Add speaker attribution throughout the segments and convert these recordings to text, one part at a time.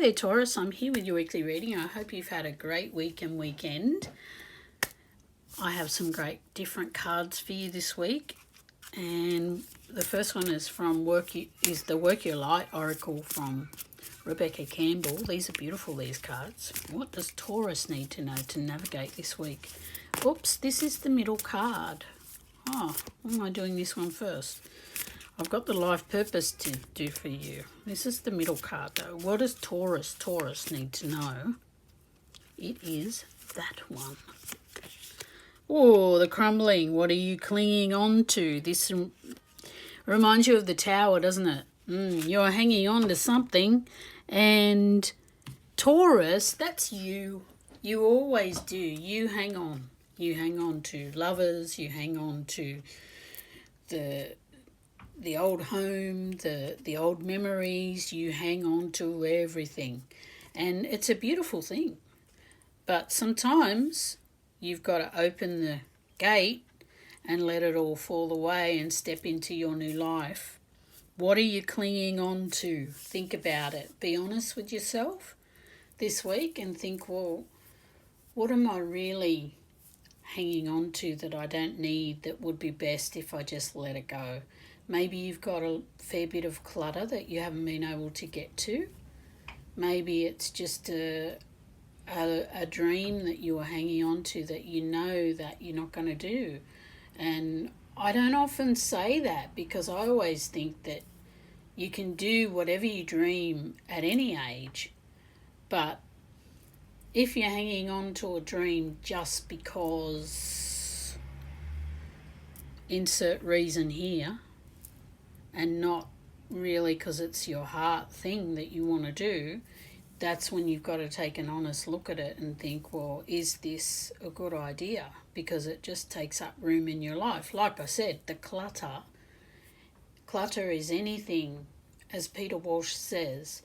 Speaker 1: there, Taurus. I'm here with your weekly reading. I hope you've had a great week and weekend. I have some great different cards for you this week. And the first one is the Work Your Light Oracle from Rebecca Campbell. These are beautiful, these cards. What does Taurus need to know to navigate this week? Oops, this is the middle card. Oh, why am I doing this one first? I've got the life purpose to do for you. This is the middle card though. What does Taurus need to know? It is that one. Oh, the crumbling. What are you clinging on to? This reminds you of the tower, doesn't it? You're hanging on to something. And Taurus, that's you. You always do. You hang on. You hang on to lovers. You hang on to the old home, the old memories. You hang on to everything. And it's a beautiful thing. But sometimes you've got to open the gate and let it all fall away and step into your new life. What are you clinging on to? Think about it. Be honest with yourself this week and think, well, what am I really hanging on to that I don't need, that would be best if I just let it go? Maybe you've got a fair bit of clutter that you haven't been able to get to. Maybe it's just a dream that you are hanging on to that you know that you're not going to do. And I don't often say that because I always think that you can do whatever you dream at any age. But if you're hanging on to a dream just because insert reason here, and not really because it's your heart thing that you want to do, that's when you've got to take an honest look at it and think, well, is this a good idea? Because it just takes up room in your life. Like I said, the clutter is anything, as Peter Walsh says,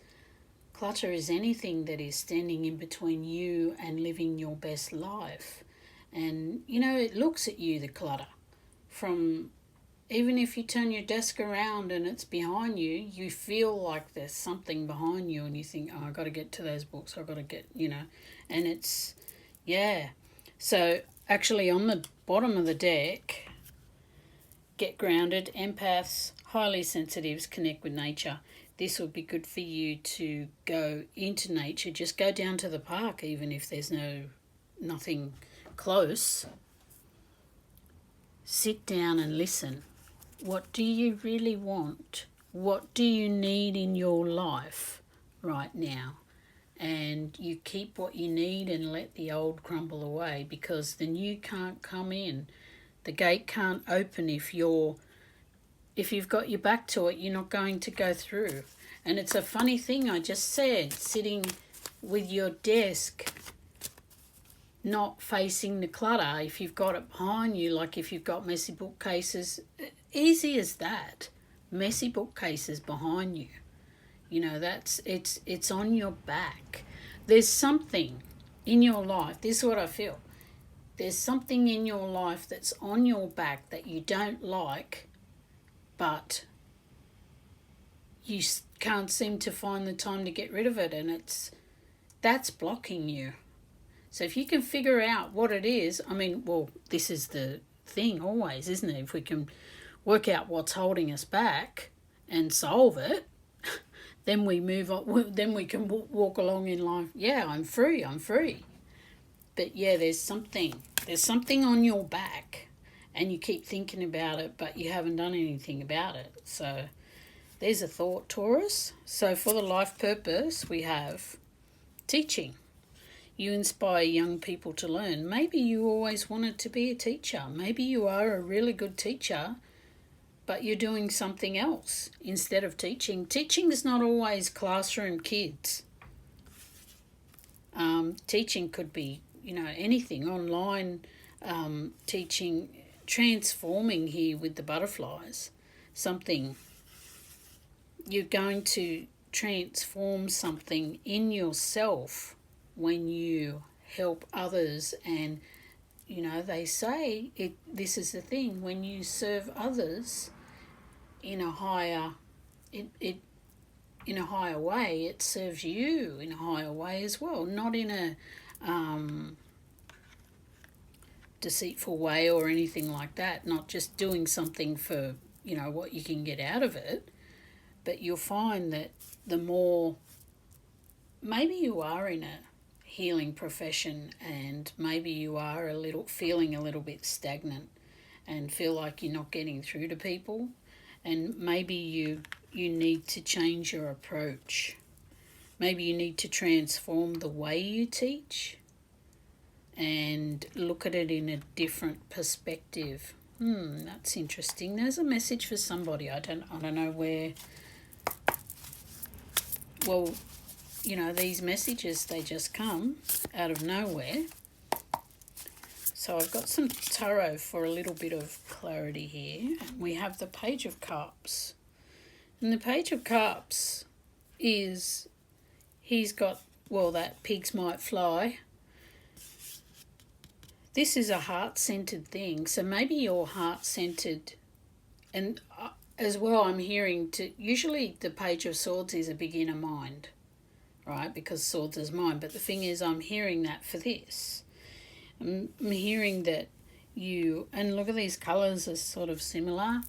Speaker 1: clutter is anything that is standing in between you and living your best life. And, it looks at you, the clutter, from... Even if you turn your desk around and it's behind you, you feel like there's something behind you and you think, oh, I've got to get to those books, I've got to get, and it's, yeah. So actually on the bottom of the deck, get grounded, empaths, highly sensitives, connect with nature. This would be good for you to go into nature. Just go down to the park, even if there's nothing close. Sit down and listen. What do you really want? What do you need in your life right now? And you keep what you need and let the old crumble away, because the new can't come in. The gate can't open if you've got your back to it, you're not going to go through. And it's a funny thing I just said, sitting with your desk not facing the clutter. If you've got it behind you, like if you've got messy bookcases, easy as that. Messy bookcases behind you. It's on your back. There's something in your life, this is what I feel. There's something in your life that's on your back that you don't like, but you can't seem to find the time to get rid of it, and that's blocking you. So if you can figure out what it is, this is the thing always, isn't it? If we can work out what's holding us back and solve it, then we move on. Then we can walk along in life. Yeah, I'm free. But yeah, there's something on your back, and you keep thinking about it, but you haven't done anything about it. So there's a thought, Taurus. So for the life purpose, we have teaching. You inspire young people to learn. Maybe you always wanted to be a teacher. Maybe you are a really good teacher, but you're doing something else instead of teaching. Teaching is not always classroom kids. Teaching could be, anything, online teaching, transforming here with the butterflies. Something. You're going to transform something in yourself when you help others. And they say this is the thing, when you serve others in a higher, it in a higher way, it serves you in a higher way as well, not in a deceitful way or anything like that, not just doing something for, what you can get out of it. But you'll find that the more, maybe you are in a healing profession and maybe you are feeling a little bit stagnant and feel like you're not getting through to people, and maybe you need to change your approach. Maybe you need to transform the way you teach and look at it in a different perspective. That's interesting. There's a message for somebody. I don't know where. Well, these messages, they just come out of nowhere. So I've got some tarot for a little bit of clarity here. We have the Page of Cups. And the Page of Cups is, he's got, that pigs might fly. This is a heart-centered thing. So maybe you're heart-centered. And as well, I'm hearing usually the Page of Swords is a beginner mind, right? Because swords is mine. But the thing is, I'm hearing that for this. I'm hearing that and look at these colours are sort of similar.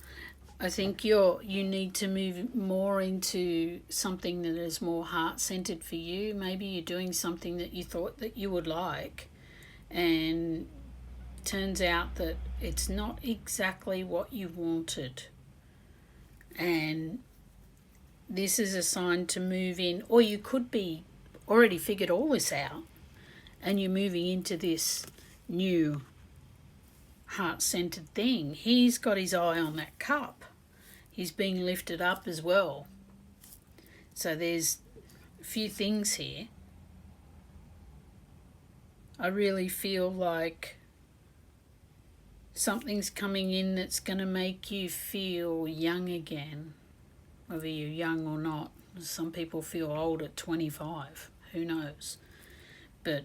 Speaker 1: I think you need to move more into something that is more heart-centered for you. Maybe you're doing something that you thought that you would like, and turns out that it's not exactly what you wanted. And this is a sign to move in, or you could be already figured all this out and you're moving into this new heart-centered thing. He's got his eye on that cup. He's being lifted up as well. So there's a few things here. I really feel like something's coming in that's going to make you feel young again, whether you're young or not. Some people feel old at 25, who knows? But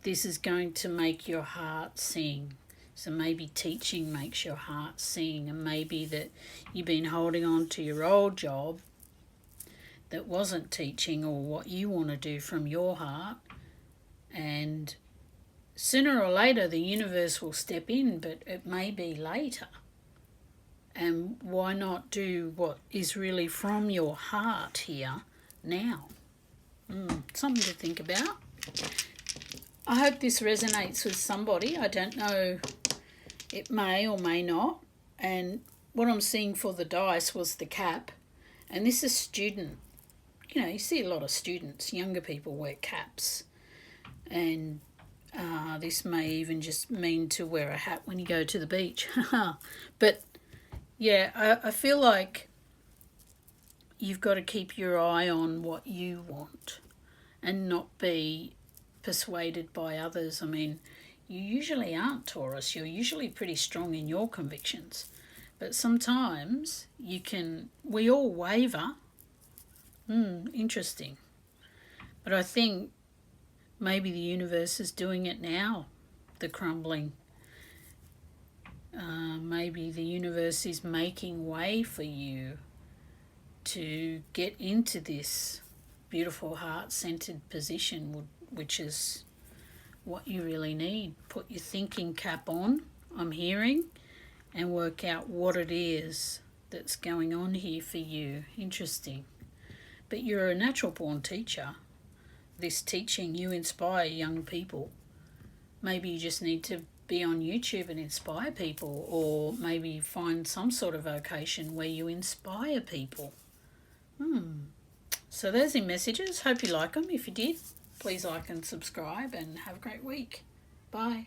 Speaker 1: this is going to make your heart sing. So maybe teaching makes your heart sing, and maybe that you've been holding on to your old job that wasn't teaching or what you want to do from your heart, and sooner or later the universe will step in, but it may be later. And why not do what is really from your heart here now? Something to think about. I hope this resonates with somebody. I don't know, it may or may not. And what I'm seeing for the dice was the cap. And this is student. You see a lot of students, younger people wear caps. And this may even just mean to wear a hat when you go to the beach. But yeah, I feel like you've got to keep your eye on what you want and not be persuaded by others. I mean, you usually aren't, Taurus. You're usually pretty strong in your convictions. But sometimes we all waver. Interesting. But I think maybe the universe is doing it now, the crumbling. Maybe the universe is making way for you to get into this beautiful heart-centered position, which is what you really need. Put your thinking cap on, I'm hearing, and work out what it is that's going on here for you. Interesting. But you're a natural-born teacher. This teaching, you inspire young people. Maybe you just need to be on YouTube and inspire people, or maybe find some sort of vocation where you inspire people. So there's your messages. Hope you like them. If you did, please like and subscribe, and have a great week. Bye.